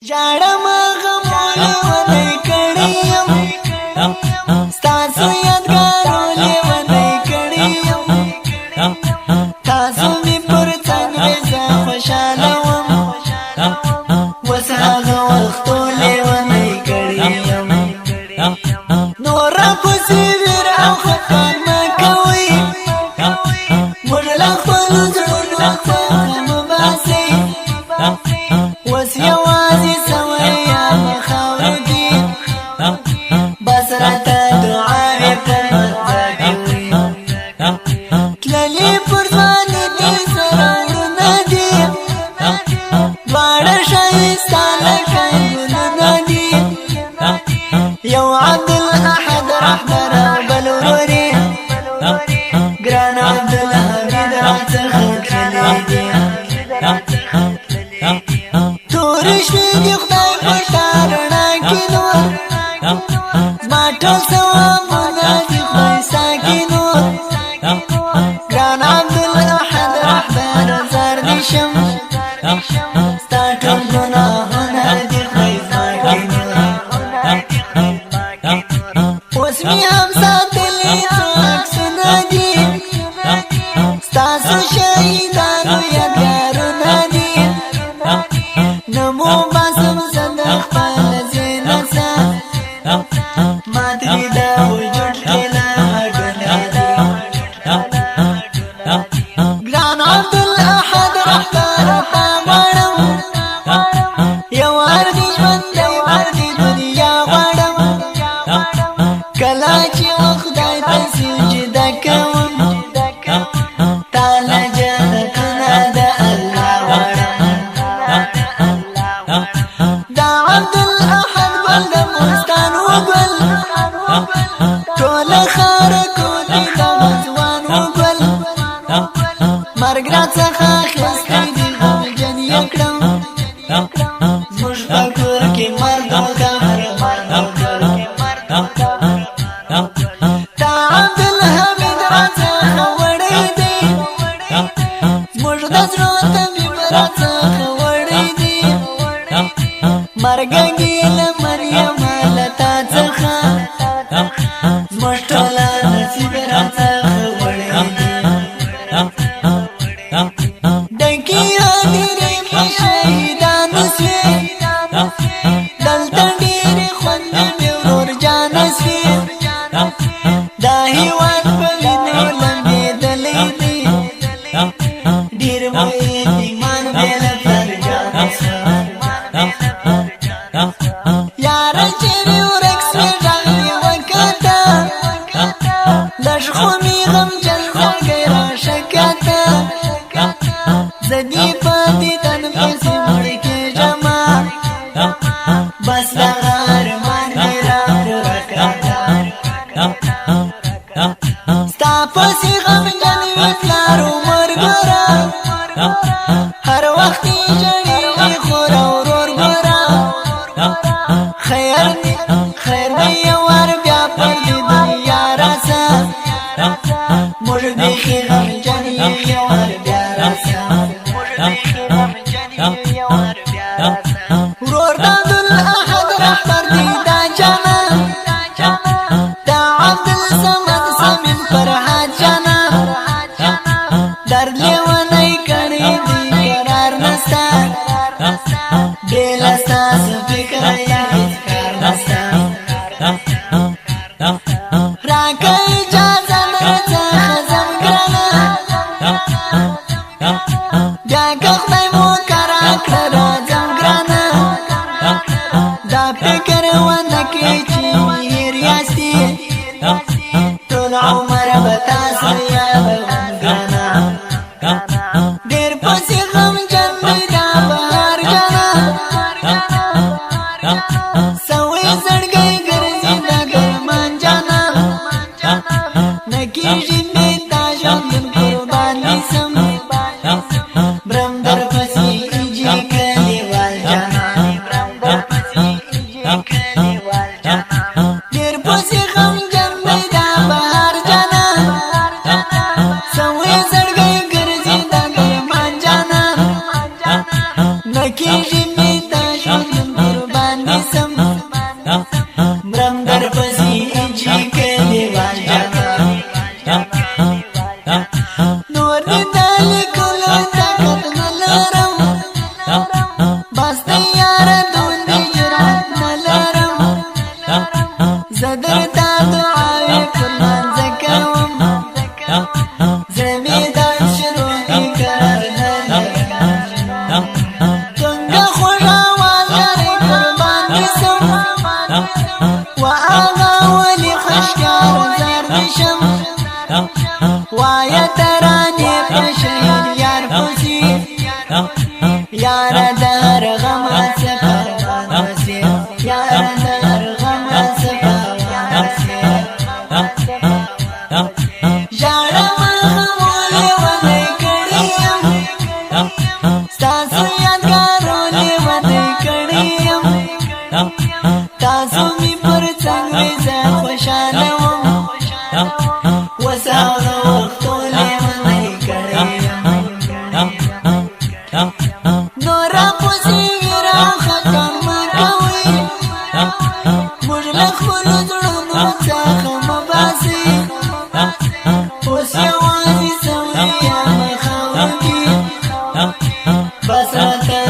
ژړم غمونه ونی کړی یم ستاسو یادګارونه ونی کړی یم تاسو می پر څنګه زه خوشاله وم اوس هغه وختونه ونی کړی یم نور پسې ور او خفه مه کوئ موږ له خپلو زړونو څخه مباسئ اوس یوازې سوی یم خاورو کې بس راته دعاوې په مزه کوي تللي پر ځوان دې سره وروڼه دي دواړه ښایسته لکه ګلونه دي یو عبدالاحد رهبر او بل ورور یې ګران عبدالحمید راڅخه تللي دي تورې شوې دي خدای په شا رڼا کې نور زما ټول ثوابونه دي خدای ساکي نور ګران عبدالاحد رهبر زار دې شم ستا ټول ګناهونه دي خدای ساکي نور اوس مې هم ساتلي څو عکسونه دي ستاسو شهیدانو یادګارونه دي نمو باسم زد خپل زینه سا ما ترې د وجود ټوله هډونه دي ګران عبدالاحد رهبر تا غواړم یو وار دې ژوند دی وار دې دنیا غواړم کله چې خدای ته سجده کوم تا له جنتونه د الله غواړم دا عبدالاحد ګل د مستان وګل ټوله ښاره کوټې د ځوان وګل مرګ راڅخه اخیستی دي غمجن یې کړم زموږ په کور کې مرګ او قهر دا عبدالحمید راڅخه وړی دی زموږ د زړه طبیب راڅخه وړی دی مرګنګي له مریمه له تا څخه زموږ ټوله نصیب راڅخه وړی دی ډکې هدیرې په شهیدانو سوې دلته ډېرې خوندې مې ورور جانه سوې دا هېواد په وینو لمبېدلی دی ډېر مو یتیمان بې له پلرجانه سوه یاره چیرې ورک سوې غږ مې وکته لږ خو مې غمجن زړګی راښکته زه دې په دیدن پسې مړ کېږمه بس دغه ارمان مې راکړه ستا پسې غمجن وي پلار عمر ګوره هر وخت یې ژړې وي خور او ورور ګوره خیر دی یو وار بیا پر دې دنیا راسه موږ بیخي غمجن یو یو وار بیا راسه ورور د عبدالاحد رهبر دی دا جانه دا عبدالصمد صمیم فرهاد جانه درد لیونی کړی دی قرار نسته بې له ستاسو فکره یې هېڅ کار نسته راکه اجازه درڅخه ځم ګرانه بیا که خدای مو کرا کړه راځم ګرانه دا فکر ونه کړې چې هېر یاستې ټول عمر به تاسو یادوم ګرانه ډېر پسې غمجن دی دا بهار جانه سوی زړګی ګرځي دا ګرمان جانه نه کېږي مې دا ژوندون قربان نیسم برم در پسې ایجي کلیوال جانه ډېر پسې غمجن دی دا بهار جانه سوی زړګی ګرځي دا ګرمان جانه نه کېږي مې دا ژوندون یاره دونې جرأت نه لرم زه درته دعاوې پر لمانځه کوم زړه مې داسې روحي قرار نه لري څنګه خوږه آواز لرې قربان دې سم و هغه ولې ښه ښکاره زار دې شم وایه ترانې په شهید یار پسې یاره د هر غمه څه پروان وسې یاره د هر غمه څه پروان وسې ژړم هغه لیونی کړی یم ستاسو یادګارو لیونی کړی یم تاسو مې پر څنګ وې زه خوشحاله وم اوس هغه وختو لیونی کړی یم نو راپسې راښکته مه کوئ موږ له خپلو زړونو څخه مه باسئ اوس یوازې سوي یم خاورو کې بس راته